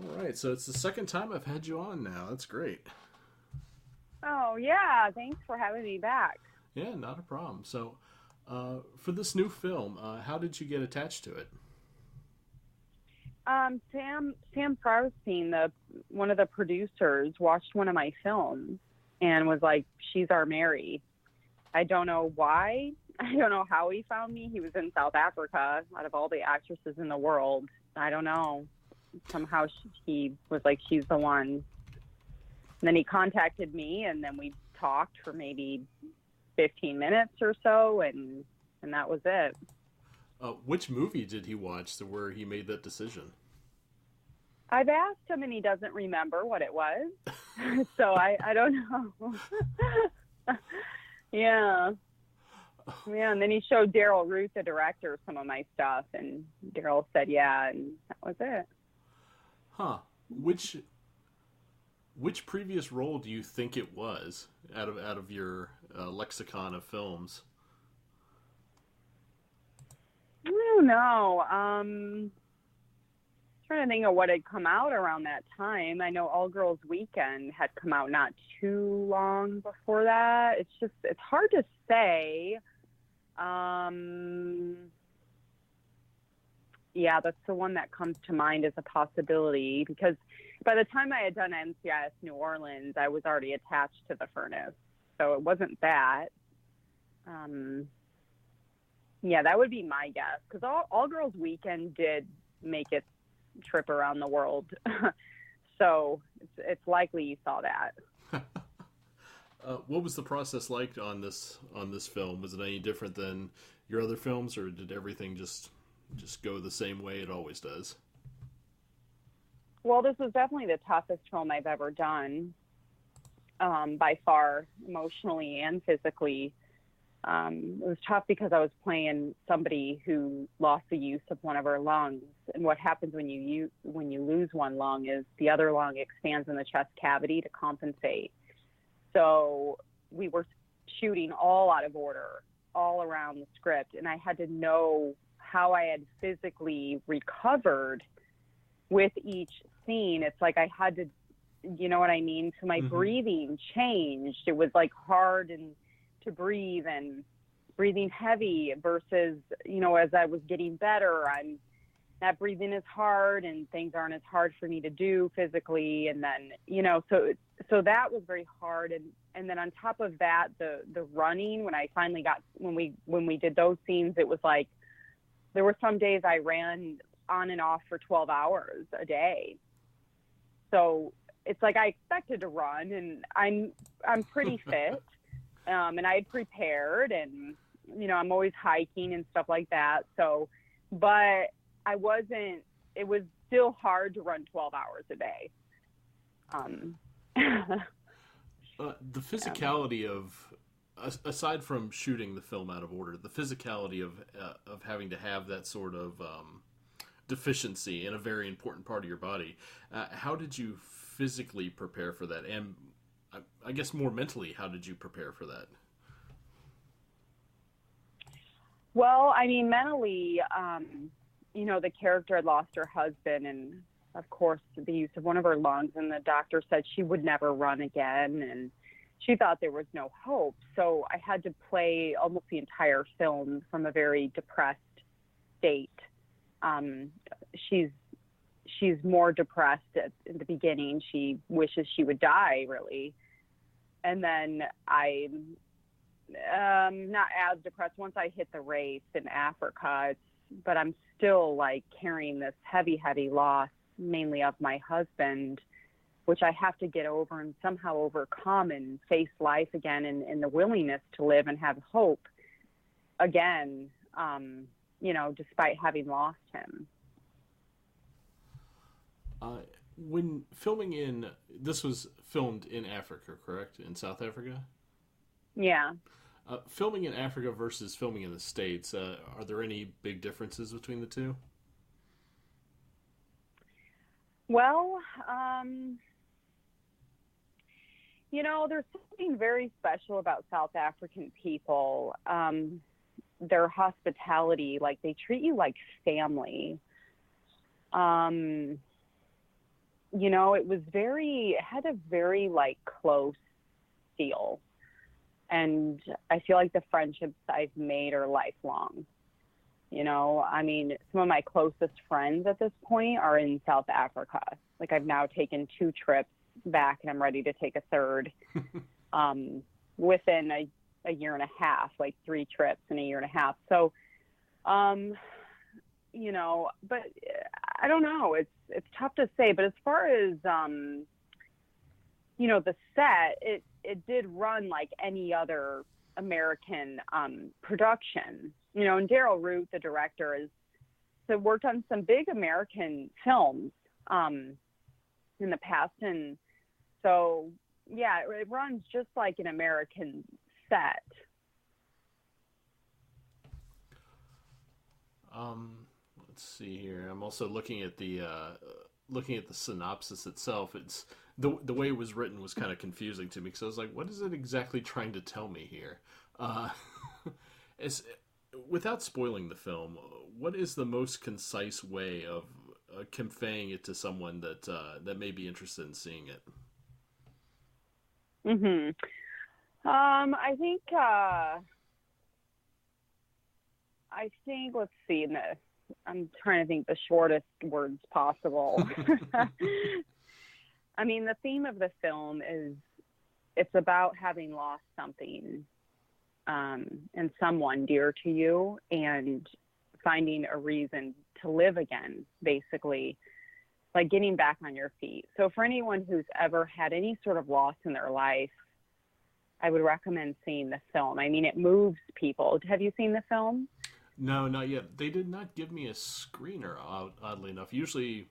All right, so it's the second time I've had you on now. That's great. Oh, yeah. Thanks for having me back. Yeah, not a problem. So, for this new film, how did you get attached to it? Sam Fraustein, the one of the producers, watched one of my films and was like, "She's our Mary." I don't know why. I don't know how he found me. He was in South Africa, out of all the actresses in the world. I don't know. Somehow he was like, "She's the one." And then he contacted me, and then we talked for maybe 15 minutes or so, and that was it. Which movie did he watch to where he made that decision? I've asked him, and he doesn't remember what it was, so I don't know. Yeah, yeah. And then he showed Darrell Roodt, the director, some of my stuff, and Darrell said, "Yeah," and that was it. Huh. Which previous role do you think it was out of your lexicon of films? I don't know. Trying to think of what had come out around that time. I know All Girls Weekend had come out not too long before that. It's hard to say. Um, yeah, that's the one that comes to mind as a possibility because by the time I had done NCIS New Orleans, I was already attached to the furnace. So it wasn't that. Um, yeah, that would be my guess because All Girls Weekend did make its trip around the world. So it's likely you saw that. What was the process like on this film? Was it any different than your other films, or did everything just go the same way it always does? Well, this was definitely the toughest film I've ever done, by far, emotionally and physically. It was tough because I was playing somebody who lost the use of one of her lungs. And what happens when you lose one lung is the other lung expands in the chest cavity to compensate. So we were shooting all out of order, all around the script, and I had to know how I had physically recovered with each scene. It's like I had to, you know what I mean? So my Mm-hmm. breathing changed. It was like hard and to breathe and breathing heavy versus, as I was getting better, I'm not breathing as hard and things aren't as hard for me to do physically. And then, so that was very hard. And then on top of that, the running, when I finally when we did those scenes, it was like, there were some days I ran on and off for 12 hours a day. So it's like I expected to run and I'm pretty fit. And I had prepared and, I'm always hiking and stuff like that. So, but it was still hard to run 12 hours a day. Um, The yeah. physicality of, aside from shooting the film out of order, the physicality of having to have that sort of deficiency in a very important part of your body. How did you physically prepare for that? And I guess more mentally, how did you prepare for that? Well, I mean, mentally, the character had lost her husband and, of course, the use of one of her lungs, and the doctor said she would never run again, and she thought there was no hope. So I had to play almost the entire film from a very depressed state. Um, she's she's more depressed in the beginning. She wishes she would die, really. And then I'm not as depressed once I hit the race in Africa. But I'm still like carrying this heavy, heavy loss, mainly of my husband, which I have to get over and somehow overcome and face life again, and the willingness to live and have hope again, despite having lost him. When filming this was filmed in Africa, correct? In South Africa? Yeah. Filming in Africa versus filming in the States, are there any big differences between the two? Well, there's something very special about South African people. Their hospitality, like they treat you like family. Um, it had a very like close feel. And I feel like the friendships I've made are lifelong. I mean, some of my closest friends at this point are in South Africa. Like I've now taken 2 trips back and I'm ready to take a third within a year and a half, like 3 trips in a year and a half. So, but I don't know. It's tough to say. But as far as, the set, it did run like any other American production, and Darrell Roodt, the director, so worked on some big American films in the past. And so, yeah, it runs just like an American set. Let's see here. I'm also looking at the synopsis itself. It's the way it was written was kind of confusing to me because I was like, what is it exactly trying to tell me here? Without spoiling the film, what is the most concise way of conveying it to someone that may be interested in seeing it? I think let's see. I'm trying to think the shortest words possible. I mean, the theme of the film it's about having lost something and someone dear to you, and finding a reason to live again, basically, like getting back on your feet. So for anyone who's ever had any sort of loss in their life, I would recommend seeing the film. I mean, it moves people. Have you seen the film? No, not yet. They did not give me a screener, oddly enough. Usually,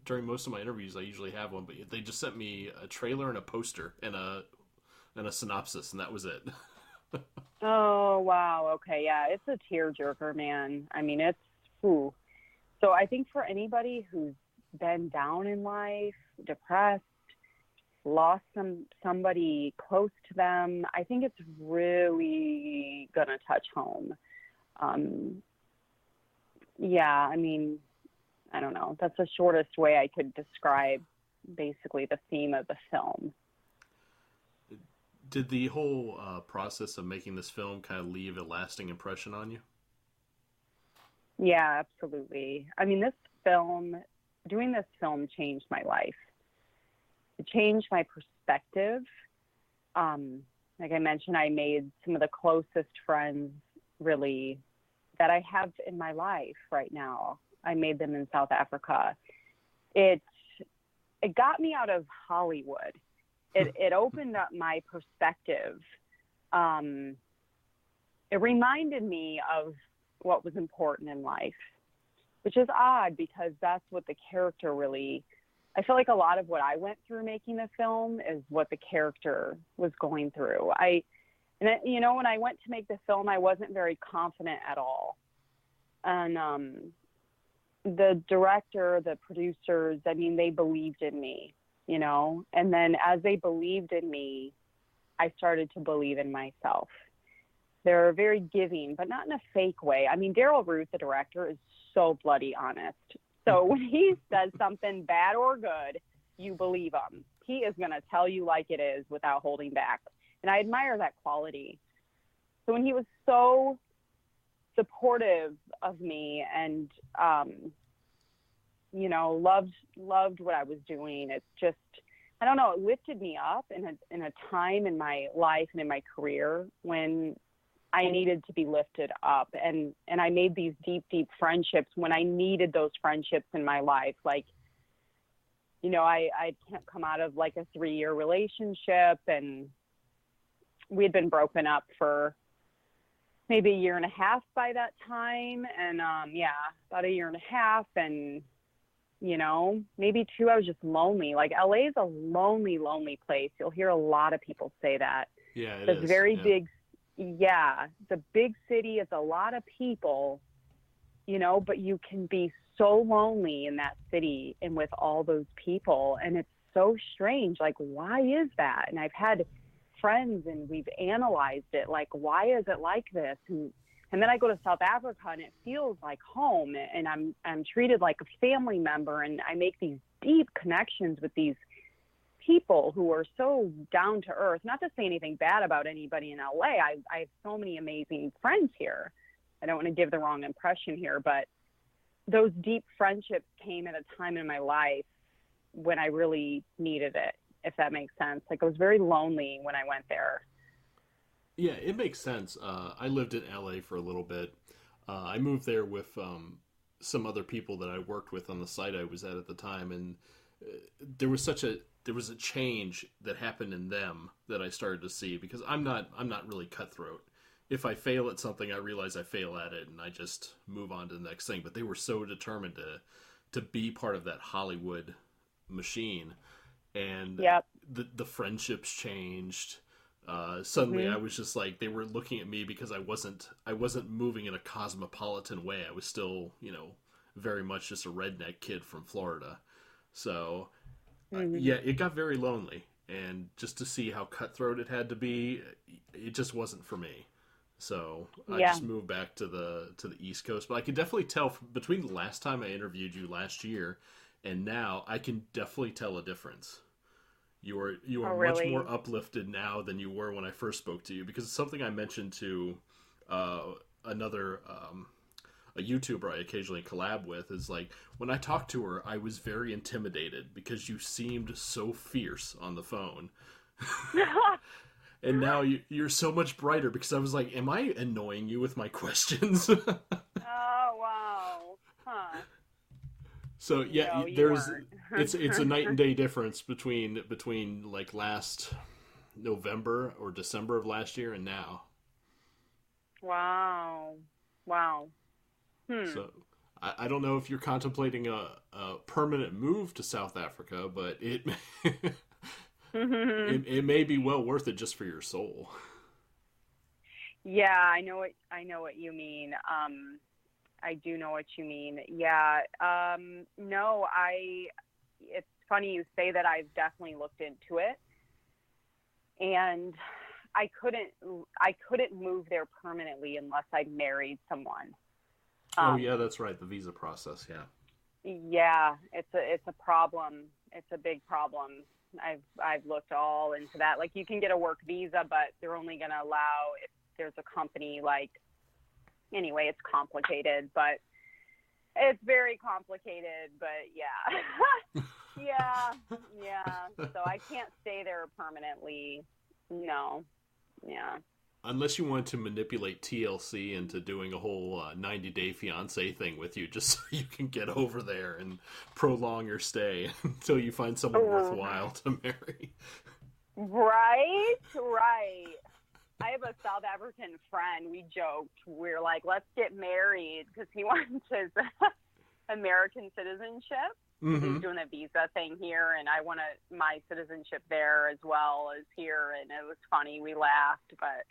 during most of my interviews, I usually have one, but they just sent me a trailer and a poster and a synopsis, and that was it. Oh, wow. Okay, yeah, it's a tearjerker, man. I mean, ooh. So I think for anybody who's been down in life, depressed, lost somebody close to them, I think it's really gonna touch home. Yeah, I mean, I don't know. That's the shortest way I could describe basically the theme of the film. Did the whole process of making this film kind of leave a lasting impression on you? Yeah, absolutely. I mean, doing this film changed my life. It changed my perspective. Like I mentioned, I made some of the closest friends really that I have in my life right now. I made them in South Africa. It got me out of Hollywood. It opened up my perspective. It reminded me of what was important in life, which is odd because that's what the character really, I feel like a lot of what I went through making the film is what the character was going through. When I went to make the film, I wasn't very confident at all. And the director, the producers, I mean, they believed in me, and then as they believed in me, I started to believe in myself. They're very giving, but not in a fake way. I mean, Darrell Roodt, the director, is so bloody honest. So when he says something bad or good, you believe him. He is going to tell you like it is without holding back. And I admire that quality. So when he was so supportive of me and, loved what I was doing, it's just, I don't know, it lifted me up in a time in my life and in my career when I needed to be lifted up. And I made these deep, deep friendships when I needed those friendships in my life. Like, I can't come out of like a 3-year relationship, and we had been broken up for maybe a year and a half by that time. And about a year and a half. And, maybe 2, I was just lonely. Like LA is a lonely, lonely place. You'll hear a lot of people say that. Yeah, it's very big. Yeah, it's a big city. It's a lot of people, but you can be so lonely in that city and with all those people. And it's so strange. Like, why is that? And I've had friends and we've analyzed it. Like, why is it like this? And then I go to South Africa and it feels like home, and I'm treated like a family member, and I make these deep connections with these people who are so down to earth. Not to say anything bad about anybody in LA. I have so many amazing friends here. I don't want to give the wrong impression here, but those deep friendships came at a time in my life when I really needed it, if that makes sense. Like, I was very lonely when I went there. Yeah, it makes sense. I lived in LA for a little bit. I moved there with some other people that I worked with on the site I was at the time, and there was a change that happened in them that I started to see, because I'm not really cutthroat. If I fail at something, I realize I fail at it, and I just move on to the next thing. But they were so determined to be part of that Hollywood machine, and Yep. the friendships changed. Suddenly, Mm-hmm. I was just like, they were looking at me because I wasn't moving in a cosmopolitan way. I was still, very much just a redneck kid from Florida. So, Mm-hmm. yeah, it got very lonely, and just to see how cutthroat it had to be, it just wasn't for me. So I Yeah. just moved back to the East Coast. But I could definitely tell between the last time I interviewed you last year and now, I can definitely tell a difference. You are Oh, much really? more uplifted now than you were when I first spoke to you, because it's something I mentioned to uh, another a YouTuber I occasionally collab with. Is like, when I talked to her, I was very intimidated because you seemed so fierce on the phone, and now you're so much brighter, because I was like, am I annoying you with my questions? Oh, wow. Huh. So yeah, No, you there's weren't. it's a night and day difference between like last November or December of last year and now. Wow. Wow. Hmm. So I don't know if you're contemplating a permanent move to South Africa, but it may be well worth it just for your soul. Yeah, I know what you mean. I do know what you mean. Yeah. No, it's funny you say that. I've definitely looked into it, and I couldn't move there permanently unless I married someone. Oh Um, yeah, that's right. The visa process. Yeah. yeah, it's a problem. It's a big problem. I've looked all into that. Like, you can get a work visa, but they're only going to allow if there's a company, like, anyway, it's complicated, but it's very complicated, but yeah. Yeah, yeah. So I can't stay there permanently. No. Yeah. Unless you want to manipulate TLC into doing a whole 90-day fiance thing with you, just so you can get over there and prolong your stay until you find someone worthwhile to marry. Right, right. I have a South African friend. We joked. We're like, let's get married, because he wants his American citizenship. Mm-hmm. He's doing a visa thing here, and I want my citizenship there as well as here. And it was funny. We laughed, but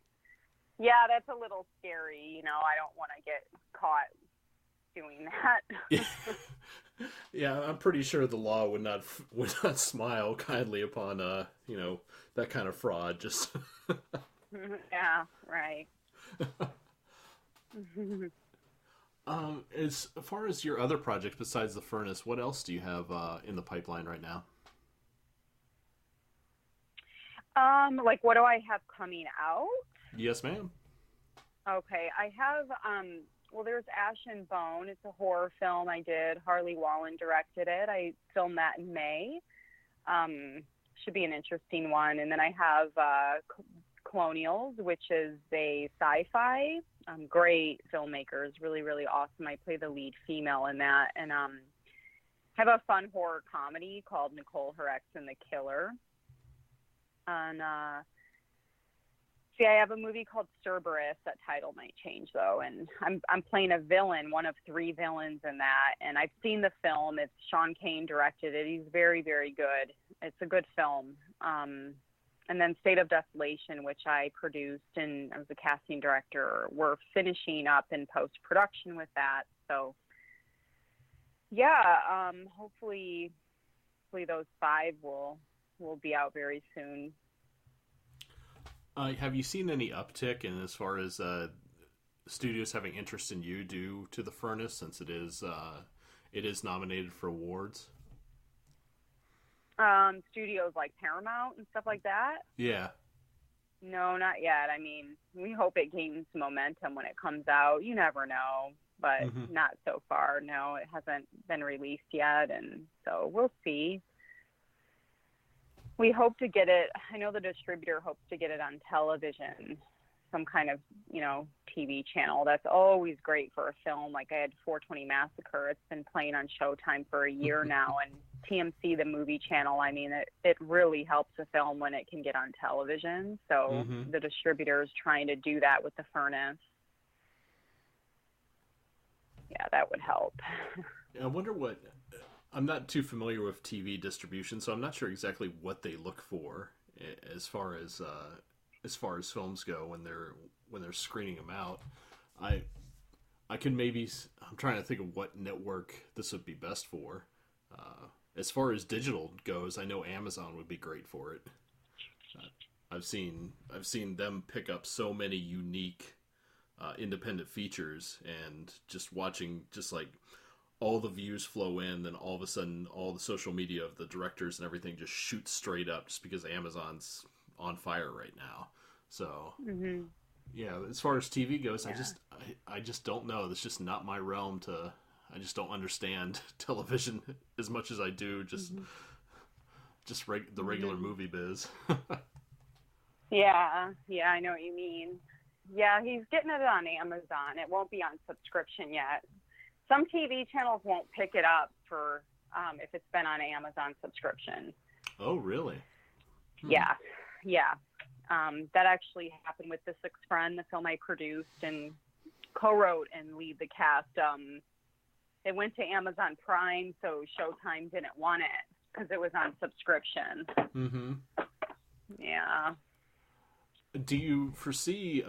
yeah, that's a little scary. I don't want to get caught doing that. Yeah, I'm pretty sure the law would not smile kindly upon that kind of fraud. Just Yeah, right. as far as your other projects besides the furnace, what else do you have in the pipeline right now? Like, what do I have coming out? Yes, ma'am. Okay, I have, well, there's Ash and Bone. It's a horror film I did. Harley Wallen directed it. I filmed that in May. Should be an interesting one. And then I have Colonials, which is a sci-fi. Great filmmakers, really, really awesome. I play the lead female in that. And have a fun horror comedy called Nicole, Her Ex, and the Killer. And see, I have a movie called Cerberus. That title might change though, and I'm playing a villain, one of 3 villains in that. And I've seen the film. It's Sean Kane directed it. He's very, very good. It's a good film. And then State of Desolation, which I produced and I was a casting director. We're finishing up in post production with that. So yeah, hopefully those 5 will be out very soon. Have you seen any uptick in as far as studios having interest in you due to the furnace, since it is nominated for awards? Studios like Paramount and stuff like that. Yeah. No, not yet. I mean, we hope it gains momentum when it comes out. You never know, but Hmm. not so far. No, it hasn't been released yet, and so we'll see. We hope to get it. I know the distributor hopes to get it on television, some kind of, TV channel. That's always great for a film. Like I had 420 Massacre. It's been playing on Showtime for a year now, and TMC, the movie channel. I mean, it really helps a film when it can get on television. So Hmm. the distributor is trying to do that with The Furnace. Yeah, that would help. I wonder what. I'm not too familiar with TV distribution, so I'm not sure exactly what they look for as far as films go when they're screening them out. I I can maybe. I'm trying to think of what network this would be best for. As far as digital goes, I know Amazon would be great for it. Uh, I've seen them pick up so many unique independent features, and just watching just like all the views flow in, then all of a sudden all the social media of the directors and everything just shoots straight up just because Amazon's on fire right now. So Hmm. yeah, as far as TV goes, Yeah. I just don't know. That's just not my realm to. I just don't understand television as much as I do Hmm. the regular Hmm. movie biz. Yeah, yeah, I know what you mean. Yeah, he's getting it on Amazon. It won't be on subscription yet. Some TV channels won't pick it up for if it's been on Amazon subscription. Oh, really? Hmm. Yeah, yeah. That actually happened with The Sixth Friend, the film I produced and co-wrote and lead the cast. It went to Amazon Prime, so Showtime didn't want it because it was on subscription. Mm-hmm. Yeah. Do you foresee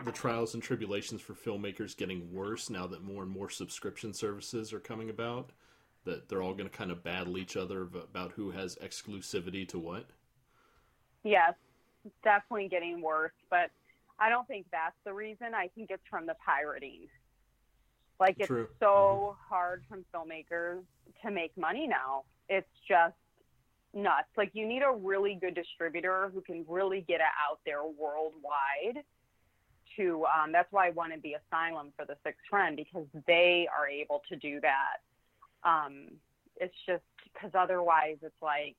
the trials and tribulations for filmmakers getting worse now that more and more subscription services are coming about? That they're all going to kind of battle each other about who has exclusivity to what? Yes, it's definitely getting worse, but I don't think that's the reason. I think it's from the pirating. Like, it's True. Mm-hmm. so hard from filmmakers to make money now. It's just nuts. Like, you need a really good distributor who can really get it out there worldwide. To That's why I want to be Asylum for The Sixth Friend, because they are able to do that. It's just because otherwise it's like,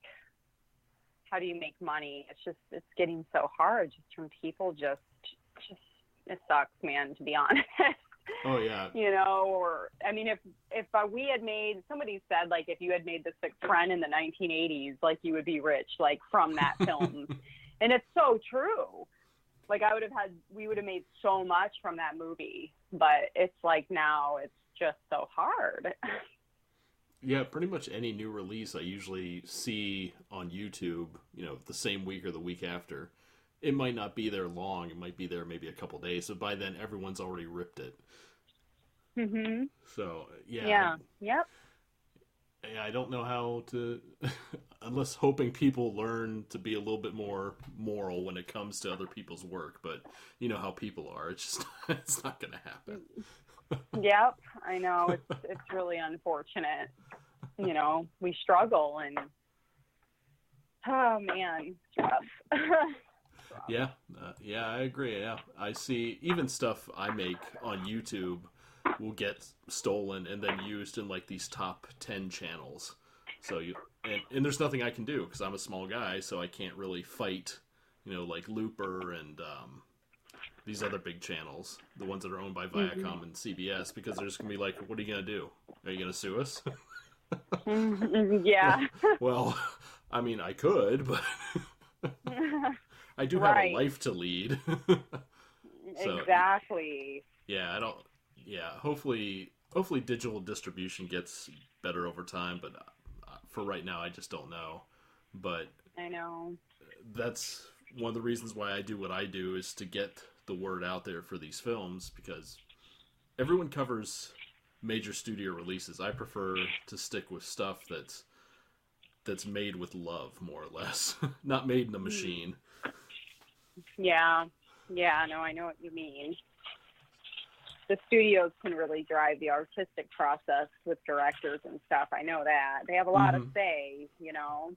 how do you make money? It's getting so hard just from people. Just it sucks, man, to be honest. Oh yeah. Or I mean, if we had made, somebody said, like, if you had made The Sixth Friend in the 1980s, like, you would be rich, like, from that film. And it's so true. Like, we would have made so much from that movie, but it's like now it's just so hard. Yeah, pretty much any new release I usually see on YouTube, the same week or the week after. It might not be there long. It might be there maybe a couple days. So by then, everyone's already ripped it. Mhm. So Yeah. Yep. I don't know how to, unless hoping people learn to be a little bit more moral when it comes to other people's work. But you know how people are. It's just it's not going to happen. Yep. I know it's really unfortunate. We struggle, and oh man, it's rough. Yeah, yeah, I agree. Yeah, I see. Even stuff I make on YouTube will get stolen and then used in like these top 10 channels. So and there's nothing I can do because I'm a small guy, so I can't really fight. Like Looper and these other big channels, the ones that are owned by Mhm. Viacom and CBS, because they're just gonna be like, "What are you gonna do? Are you gonna sue us?" Mhm. Yeah. Well, I mean, I could, but I do have a Right. life to lead. So Exactly. yeah, I don't. Yeah, hopefully digital distribution gets better over time, but for right now, I just don't know. But I know. that's one of the reasons why I do what I do is to get the word out there for these films because everyone covers major studio releases. I prefer to stick with stuff that's made with love, more or less, not made in a Mhm. machine. Yeah. Yeah. No, I know what you mean. the studios can really drive the artistic process with directors and stuff. I know that. They have a lot of say, you know.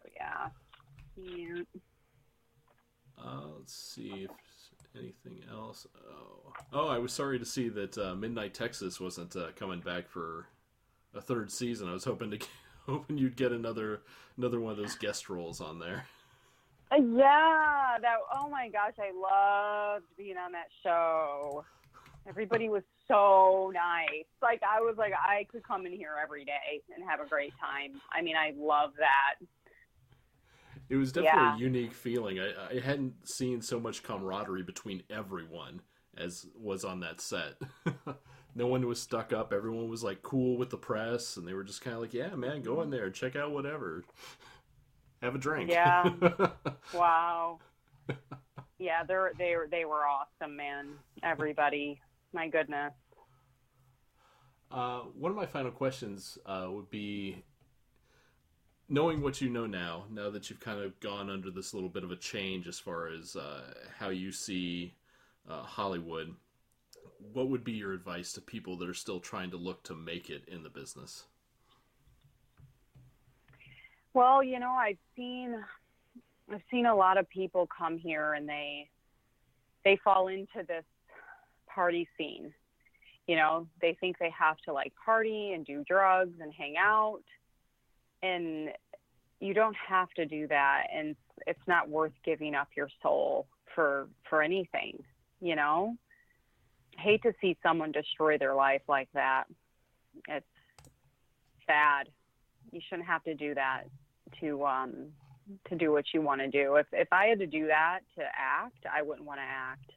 So, yeah. Yeah. Let's see if anything else. Oh, I was sorry to see that Midnight Texas wasn't coming back for a third season. I was hoping you'd get another one of those guest roles on there. Yeah, oh my gosh, I loved being on that show. Everybody was so nice. Like, I was like, I could come in here every day and have a great time. I mean, I love that. It was definitely a unique feeling. I hadn't seen so much camaraderie between everyone as was on that set. No one was stuck up. Everyone was like cool with the press, and they were just kind of like, "Yeah, man, go in there, check out whatever, have a drink." Yeah. Wow. Yeah, they were awesome, man. Everybody, my goodness. One of my final questions would be, knowing what you know now that you've kind of gone under this little bit of a change as far as how you see Hollywood, what would be your advice to people that are still trying to look to make it in the business? Well, you know, I've seen a lot of people come here and they fall into this party scene. You know, they think they have to like party and do drugs and hang out. And you don't have to do that, and it's not worth giving up your soul for anything, you know? I hate to see someone destroy their life like that. It's sad. You shouldn't have to do that to do what you want to do. If I had to do that to act, I wouldn't want to act.